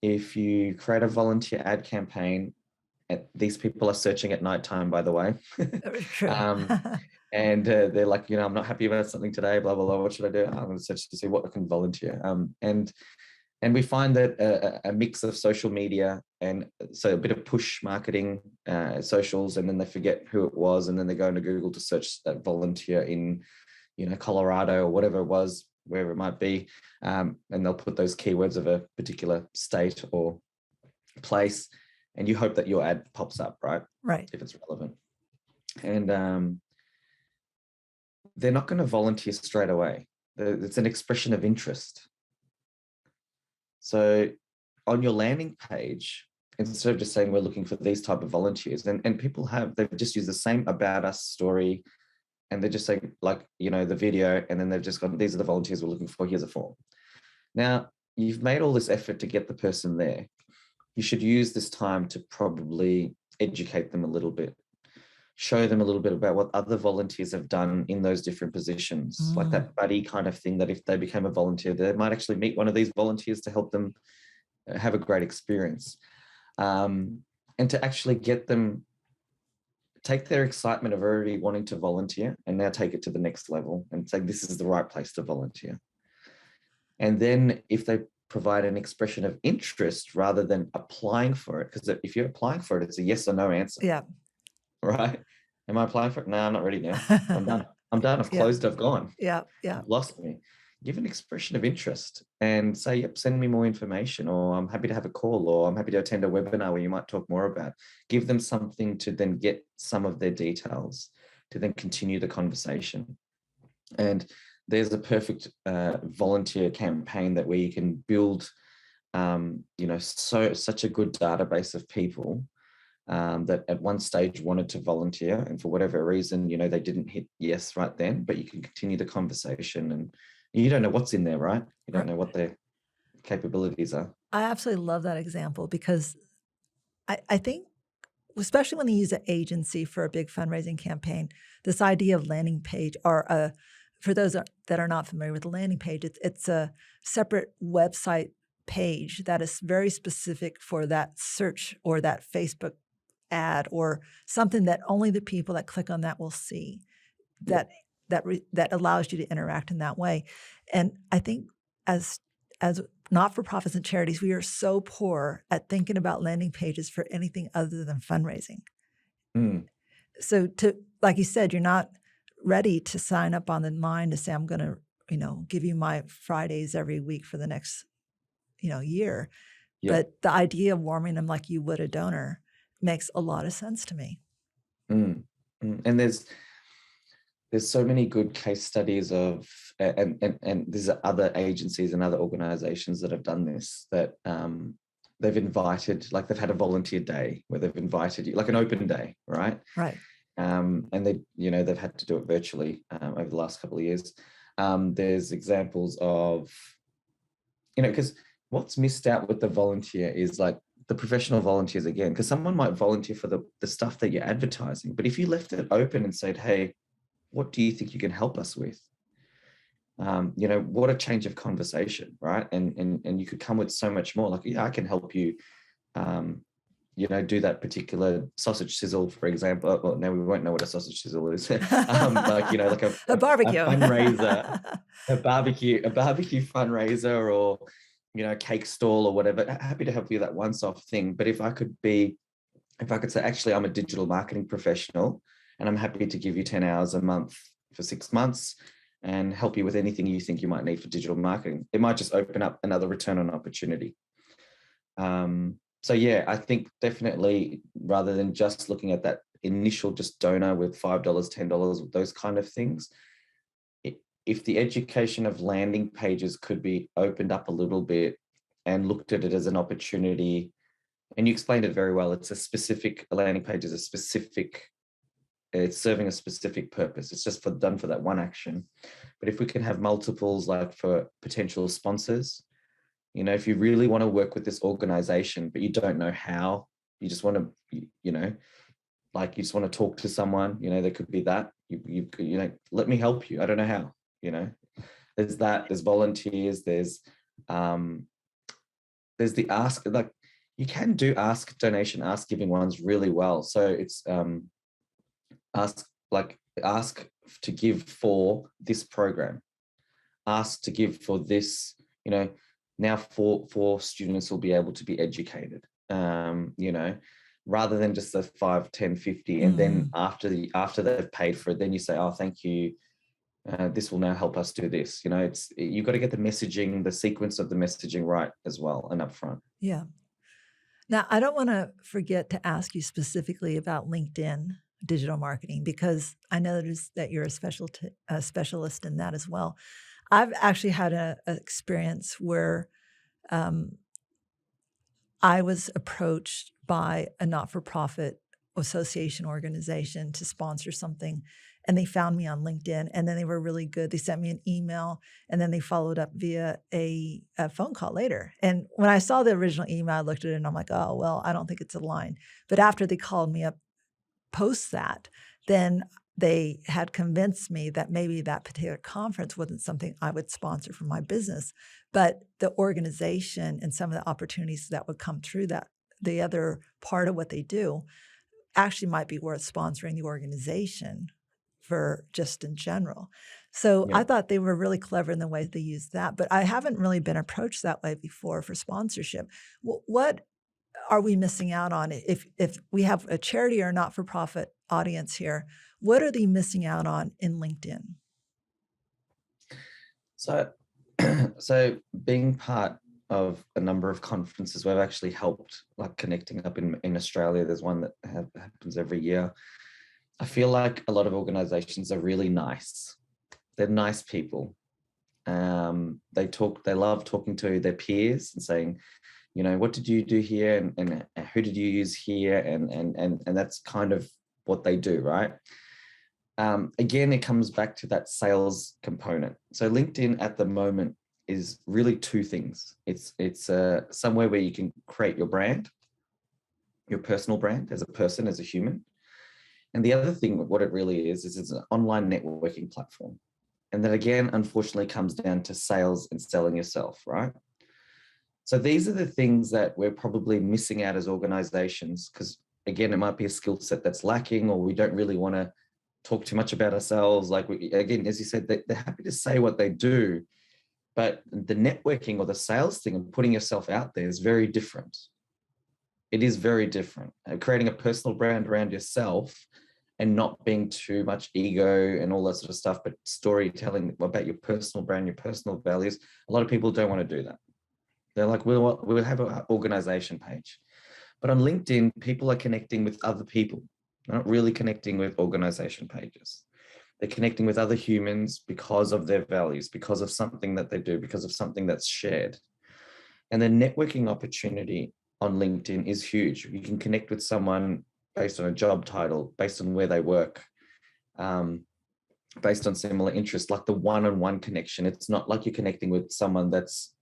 If you create a volunteer ad campaign, these people are searching at nighttime, by the way. True. And they're like, I'm not happy about something today, blah, blah, blah. What should I do? I'm going to search to see what I can volunteer. And we find that a mix of social media and so a bit of push marketing, socials, and then they forget who it was. And then they go into Google to search that volunteer in, Colorado or whatever it was, wherever it might be. And they'll put those keywords of a particular state or place. And you hope that your ad pops up, right? Right. If it's relevant. And they're not going to volunteer straight away. It's an expression of interest. So on your landing page, instead of just saying we're looking for these type of volunteers, and people they've just used the same about us story, and they're just saying like, the video, and then they've just gone, these are the volunteers we're looking for, here's a form. Now you've made all this effort to get the person there. You should use this time to probably educate them a little bit, show them a little bit about what other volunteers have done in those different positions, like that buddy kind of thing, that if they became a volunteer, they might actually meet one of these volunteers to help them have a great experience. And to actually get them, take their excitement of already wanting to volunteer and now take it to the next level and say, this is the right place to volunteer. And then if they provide an expression of interest rather than applying for it, because if you're applying for it, it's a yes or no answer. Yeah. Right? Am I applying for it? No, I'm not ready now. I'm done. I've closed, I've gone. Yeah. You've lost me. Give an expression of interest and say, yep, send me more information, or I'm happy to have a call, or I'm happy to attend a webinar where you might talk more about. Give them something to then get some of their details to then continue the conversation. And there's a perfect volunteer campaign where you can build, such a good database of people that at one stage wanted to volunteer, and for whatever reason, they didn't hit yes right then, but you can continue the conversation, and you don't know what's in there, right? You don't know what their capabilities are. I absolutely love that example, because I think, especially when you use an agency for a big fundraising campaign, this idea of landing page, or for those that are not familiar with the landing page, it's a separate website page that is very specific for that search or that Facebook ad, or something that only the people that click on that will see, that allows you to interact in that way. And I think as not-for-profits and charities, we are so poor at thinking about landing pages for anything other than fundraising. So like you said, you're not ready to sign up on the line to say, I'm going to, give you my Fridays every week for the next, year. Yeah. But the idea of warming them like you would a donor makes a lot of sense to me. And there's so many good case studies of, and there's other agencies and other organizations that have done this, that they've invited, like they've had a volunteer day where they've invited you, like an open day, right? Right. And they've had to do it virtually over the last couple of years. There's examples of, because what's missed out with the volunteer is like the professional volunteers again, because someone might volunteer for the stuff that you're advertising, but if you left it open and said, hey, what do you think you can help us with? What a change of conversation, right? And you could come with so much more, like, yeah, I can help you, do that particular sausage sizzle, for example. Well, now we won't know what a sausage sizzle is. Like a barbecue, a fundraiser, a barbecue fundraiser, or, cake stall or whatever. Happy to help you with that once-off thing. But if I could say, actually, I'm a digital marketing professional, and I'm happy to give you 10 hours a month for 6 months and help you with anything you think you might need for digital marketing, it might just open up another return on opportunity. So yeah, I think definitely, rather than just looking at that initial just donor with $5, $10, those kind of things, if the education of landing pages could be opened up a little bit and looked at it as an opportunity, and you explained it very well, a landing page is it's serving a specific purpose. It's just done for that one action. But if we can have multiples, like for potential sponsors, if you really want to work with this organization, but you don't know how, you just want to, you just want to talk to someone, there could be that, let me help you. I don't know how, there's that, there's volunteers, there's the ask, like you can do ask giving ones really well. So it's, ask to give for this program, ask to give for this, now four students will be able to be educated, rather than just the 5, 10, 50. And then after they've paid for it, then you say, oh, thank you. This will now help us do this. You've got to get the messaging, the sequence of the messaging right as well and upfront. Yeah. Now, I don't want to forget to ask you specifically about LinkedIn digital marketing, because I know that you're a specialist in that as well. I've actually had an experience where I was approached by a not-for-profit association organization to sponsor something, and they found me on LinkedIn, and then they were really good. They sent me an email, and then they followed up via a phone call later. And when I saw the original email, I looked at it and I'm like, oh, well, I don't think it's aligned. But after they called me up post that, then they had convinced me that maybe that particular conference wasn't something I would sponsor for my business, but the organization and some of the opportunities that would come through that, the other part of what they do, actually might be worth sponsoring the organization for just in general. So Yeah. I thought they were really clever in the way they used that, but I haven't really been approached that way before for sponsorship. What are we missing out on? If we have a charity or not-for-profit audience here, what are they missing out on in LinkedIn? So, so being part of a number of conferences, we've actually helped, like connecting up in Australia. There's one that happens every year. I feel like a lot of organizations are really nice. They're nice people. They love talking to their peers and saying, what did you do here, and who did you use here, and that's kind of what they do, right? Again, it comes back to that sales component. So LinkedIn at the moment is really two things. It's somewhere where you can create your brand, your personal brand as a person, as a human. And the other thing, what it really is it's an online networking platform. And that again, unfortunately, comes down to sales and selling yourself, right? So these are the things that we're probably missing out as organizations, because again, it might be a skill set that's lacking, or we don't really want to talk too much about ourselves. Like, again, as you said, they're happy to say what they do, but the networking or the sales thing and putting yourself out there is very different. It is very different. Creating a personal brand around yourself and not being too much ego and all that sort of stuff, but storytelling about your personal brand, your personal values. A lot of people don't want to do that. They're like, we'll have an organization page. But on LinkedIn, people are connecting with other people. They're not really connecting with organization pages. They're connecting with other humans because of their values, because of something that they do, because of something that's shared. And the networking opportunity on LinkedIn is huge. You can connect with someone based on a job title, based on where they work, based on similar interests, like the one-on-one connection. It's not like you're connecting with someone that's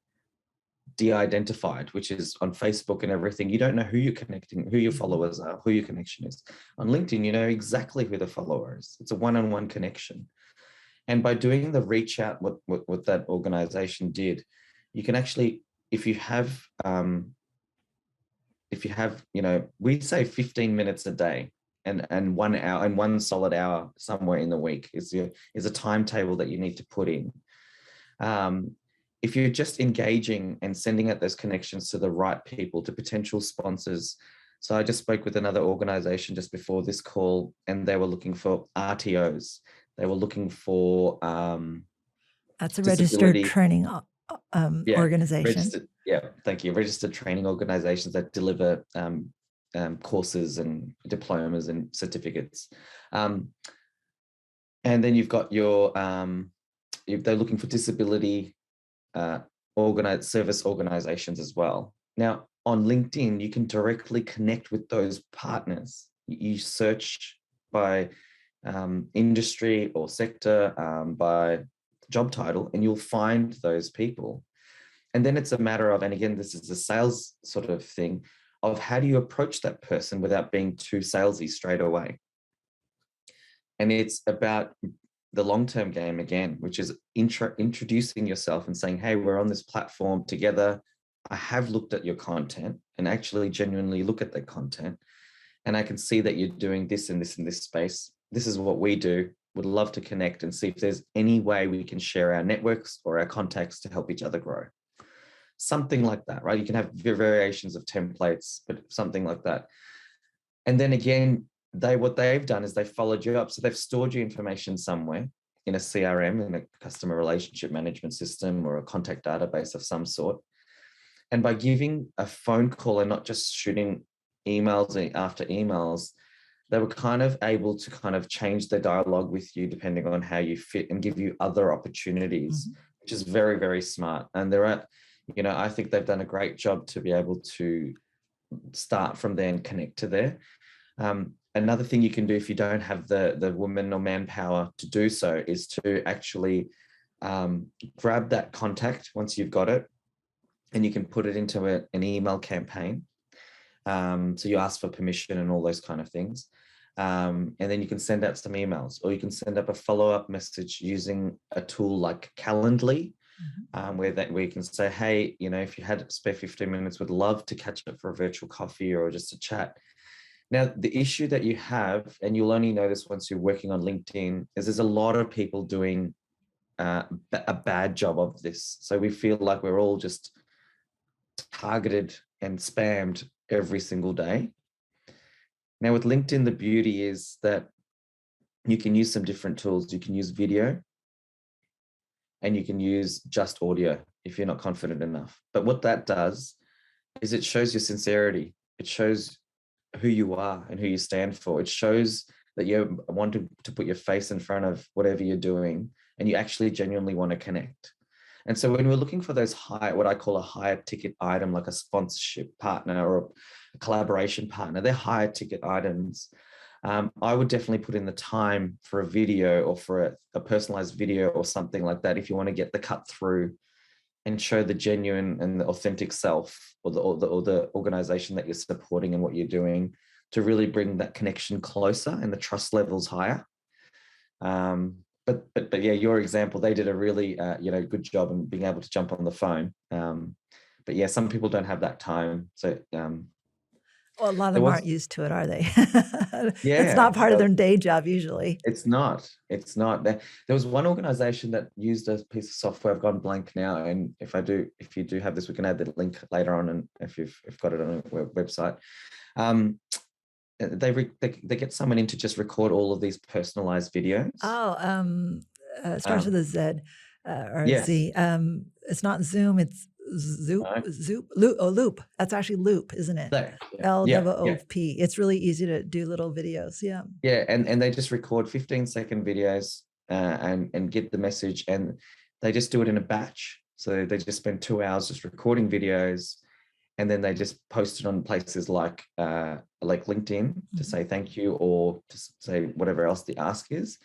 de-identified, which is on Facebook and everything. You don't know who you're connecting, who your followers are, who your connection is. On LinkedIn, you know exactly who the follower is. It's a one-on-one connection. And by doing the reach out, what that organization did, you can actually, if you have, we say 15 minutes a day and 1 hour and 1 solid hour somewhere in the week is a timetable that you need to put in. If you're just engaging and sending out those connections to the right people, to potential sponsors. So I just spoke with another organization just before this call, and they were looking for RTOs. They were looking for That's a registered training organization. Thank you. Registered training organizations that deliver courses and diplomas and certificates. And then you've got your, they're looking for disability service organizations as well. Now, on LinkedIn, you can directly connect with those partners. You search by industry or sector, by job title, and you'll find those people. And then it's a matter of, and again, this is a sales sort of thing, of how do you approach that person without being too salesy straight away. And it's about the long-term game again, which is introducing yourself and saying, hey, we're on this platform together. I have looked at your content and actually genuinely look at the content. And I can see that you're doing this and this and this space. This is what we do. Would love to connect and see if there's any way we can share our networks or our contacts to help each other grow. Something like that, right? You can have variations of templates, but something like that. And then again, what they've done is they've followed you up. So they've stored your information somewhere in a CRM, in a customer relationship management system, or a contact database of some sort. And by giving a phone call and not just shooting emails after emails, they were kind of able to kind of change the dialogue with you depending on how you fit and give you other opportunities, which is very, very smart. And I think they've done a great job to be able to start from there and connect to there. Another thing you can do if you don't have the woman or manpower to do so is to actually grab that contact once you've got it, and you can put it into an email campaign. So you ask for permission and all those kind of things. And then you can send out some emails, or you can send up a follow-up message using a tool like Calendly, where you can say, hey, if you had a spare 15 minutes, would love to catch up for a virtual coffee or just a chat. Now, the issue that you have, and you'll only know this once you're working on LinkedIn, is there's a lot of people doing a bad job of this. So we feel like we're all just targeted and spammed every single day. Now, with LinkedIn, the beauty is that you can use some different tools. You can use video, and you can use just audio if you're not confident enough. But what that does is it shows your sincerity. It shows who you are and who you stand for. It shows that you want to put your face in front of whatever you're doing, and you actually genuinely want to connect. And so when we're looking for those what I call a higher ticket item, like a sponsorship partner or a collaboration partner, they're higher ticket items. I would definitely put in the time for a video, or for a personalized video or something like that, if you want to get the cut through and show the genuine and the authentic self, or the organization that you're supporting and what you're doing, to really bring that connection closer and the trust levels higher. But yeah, your example, they did a really good job in being able to jump on the phone. But yeah, some people don't have that time. So Well, a lot of them aren't used to it, are they? It's not part of their day job usually. It's not. There was one organization that used a piece of software. I've gone blank now. And if you do have this, we can add the link later on, and if you've got it on a website. They get someone in to just record all of these personalized videos. It starts with a Z or a Z. It's not Zoom, it's Loop. That's actually Loop, isn't it? LOOP. It's really easy to do little videos. Yeah. Yeah, and they just record 15-second videos and get the message, and they just do it in a batch. So they just spend 2 hours just recording videos, and then they just post it on places like LinkedIn to say thank you, or to say whatever else the ask is.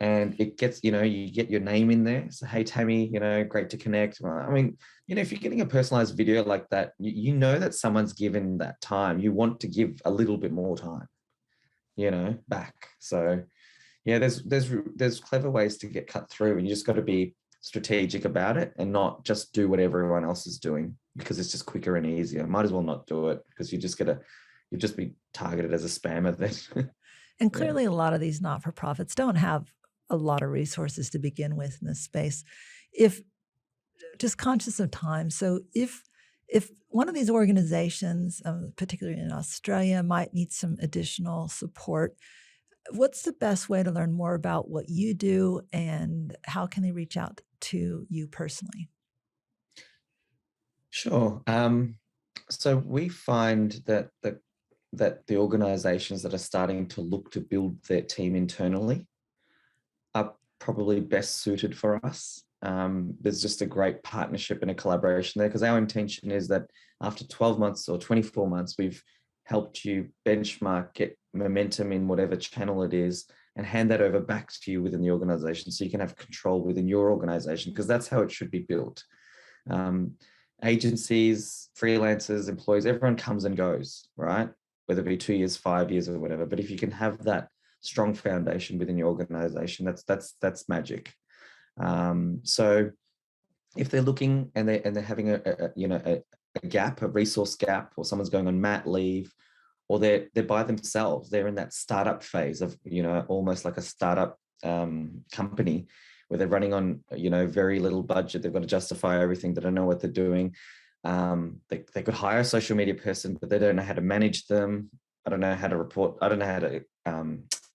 And it gets, you get your name in there. So, hey, Tammy, great to connect. I mean, if you're getting a personalized video like that, you know that someone's given that time. You want to give a little bit more time, back. So, yeah, there's clever ways to get cut through, and you just got to be strategic about it and not just do what everyone else is doing, because it's just quicker and easier. Might as well not do it, because you'll just be targeted as a spammer then. And clearly, a lot of these not-for-profits don't have a lot of resources to begin with in this space. If just conscious of time. So if one of these organizations, particularly in Australia, might need some additional support, what's the best way to learn more about what you do, and how can they reach out to you personally? Sure. So we find that the organizations that are starting to look to build their team internally are probably best suited for us. There's just a great partnership and a collaboration there, because our intention is that after 12 months or 24 months, we've helped you benchmark, get momentum in whatever channel it is, and hand that over back to you within the organization, so you can have control within your organization, because that's how it should be built. Agencies, freelancers, employees, everyone comes and goes, right? Whether it be 2 years, 5 years, or whatever. But if you can have that strong foundation within your organization, that's magic. So if they're looking and they're having a gap, a resource gap, or someone's going on mat leave, or they're by themselves, they're in that startup phase of, almost like a startup company, where they're running on, very little budget. They've got to justify everything. They don't know what they're doing. They could hire a social media person, but they don't know how to manage them. I don't know how to report. I don't know how to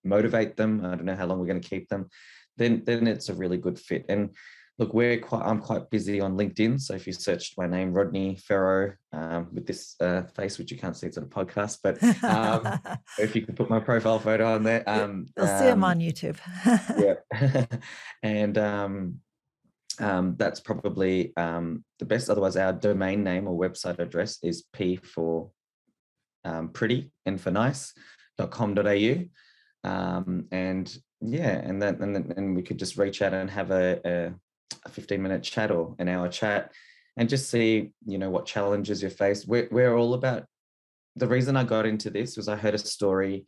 motivate them. I don't know how long we're going to keep them. Then it's a really good fit. And look, I'm quite busy on LinkedIn. So if you searched my name, Rodney Ferro, with this face, which you can't see, it's on a podcast, but if you could put my profile photo on there. You'll see them on YouTube. Yeah. And that's probably the best. Otherwise, our domain name or website address is P for pretty and for nice.com.au. And we could just reach out and have a 15-minute chat or an hour chat and just see, what challenges you're faced. We're all about, the reason I got into this was I heard a story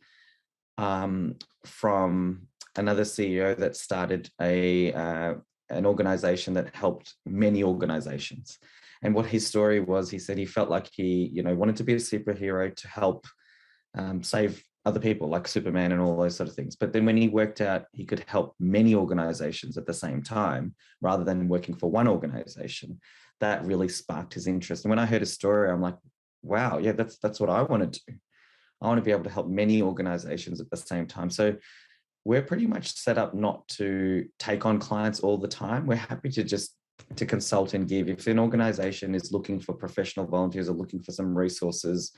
from another CEO that started an organization that helped many organizations. And what his story was, he said he felt like he, wanted to be a superhero to help save other people like Superman and all those sort of things. But then when he worked out he could help many organizations at the same time, rather than working for one organization, that really sparked his interest. And when I heard his story, I'm like, wow, yeah, that's what I want to do. I want to be able to help many organizations at the same time. So we're pretty much set up not to take on clients all the time. We're happy to consult and give. If an organization is looking for professional volunteers or looking for some resources,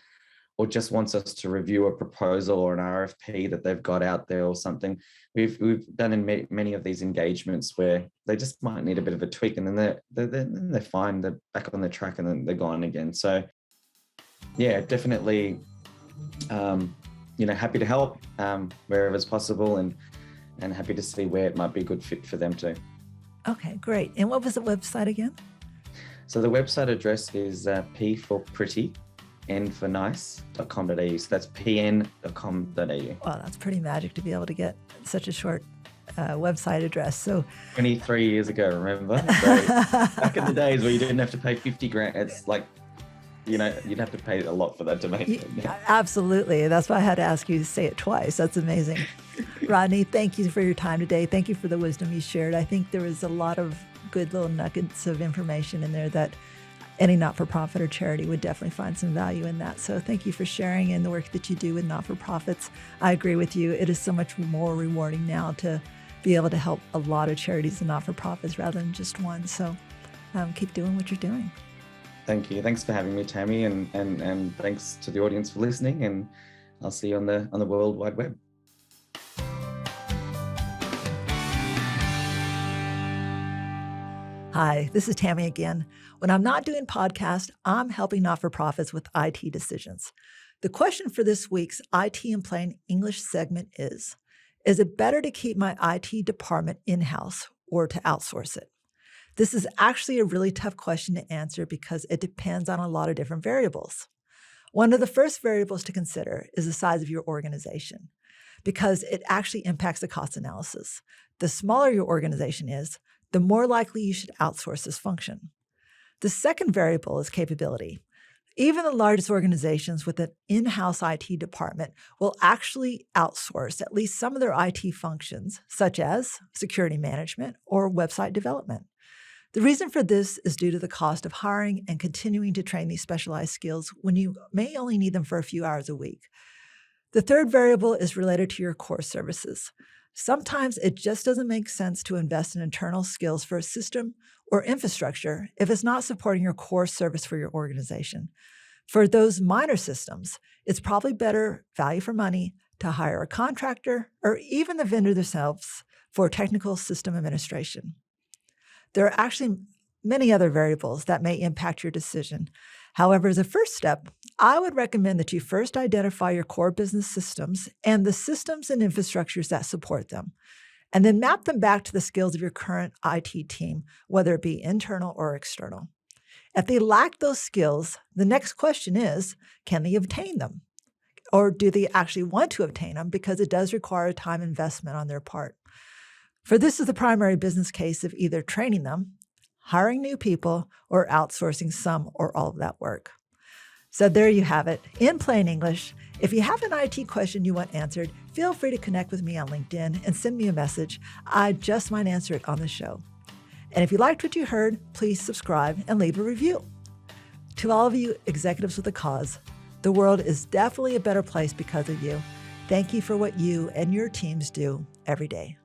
or just wants us to review a proposal or an RFP that they've got out there or something, we've done in many of these engagements where they just might need a bit of a tweak, and then they're fine, they're back on the track, and then they're gone again. So yeah, definitely, happy to help wherever it's possible, and happy to see where it might be a good fit for them too. Okay, great. And what was the website again? So the website address is P for pretty, N for nice.com.au. So that's pn.com.au. Wow, that's pretty magic to be able to get such a short website address. So 23 years ago, remember? So back in the days where you didn't have to pay 50 grand, it's like, you'd have to pay a lot for that domain. Yeah, absolutely. That's why I had to ask you to say it twice. That's amazing. Rodney, thank you for your time today. Thank you for the wisdom you shared. I think there was a lot of good little nuggets of information in there that any not-for-profit or charity would definitely find some value in that. So thank you for sharing and the work that you do with not-for-profits. I agree with you. It is so much more rewarding now to be able to help a lot of charities and not-for-profits rather than just one. So keep doing what you're doing. Thank you. Thanks for having me, Tammy, and thanks to the audience for listening. And I'll see you on the World Wide Web. Hi, this is Tammy again. When I'm not doing podcasts, I'm helping not-for-profits with IT decisions. The question for this week's IT in Plain English segment is it better to keep my IT department in-house or to outsource it? This is actually a really tough question to answer because it depends on a lot of different variables. One of the first variables to consider is the size of your organization, because it actually impacts the cost analysis. The smaller your organization is, the more likely you should outsource this function. The second variable is capability. Even the largest organizations with an in-house IT department will actually outsource at least some of their IT functions, such as security management or website development. The reason for this is due to the cost of hiring and continuing to train these specialized skills when you may only need them for a few hours a week. The third variable is related to your core services. Sometimes it just doesn't make sense to invest in internal skills for a system or infrastructure if it's not supporting your core service for your organization. For those minor systems, it's probably better value for money to hire a contractor or even the vendor themselves for technical system administration. There are actually many other variables that may impact your decision. However, as a first step, I would recommend that you first identify your core business systems and the systems and infrastructures that support them, and then map them back to the skills of your current IT team, whether it be internal or external. If they lack those skills, the next question is, can they obtain them? Or do they actually want to obtain them, because it does require a time investment on their part? For this is the primary business case of either training them, hiring new people, or outsourcing some or all of that work. So there you have it, in plain English. If you have an IT question you want answered, feel free to connect with me on LinkedIn and send me a message. I just might answer it on the show. And if you liked what you heard, please subscribe and leave a review. To all of you executives with a cause, the world is definitely a better place because of you. Thank you for what you and your teams do every day.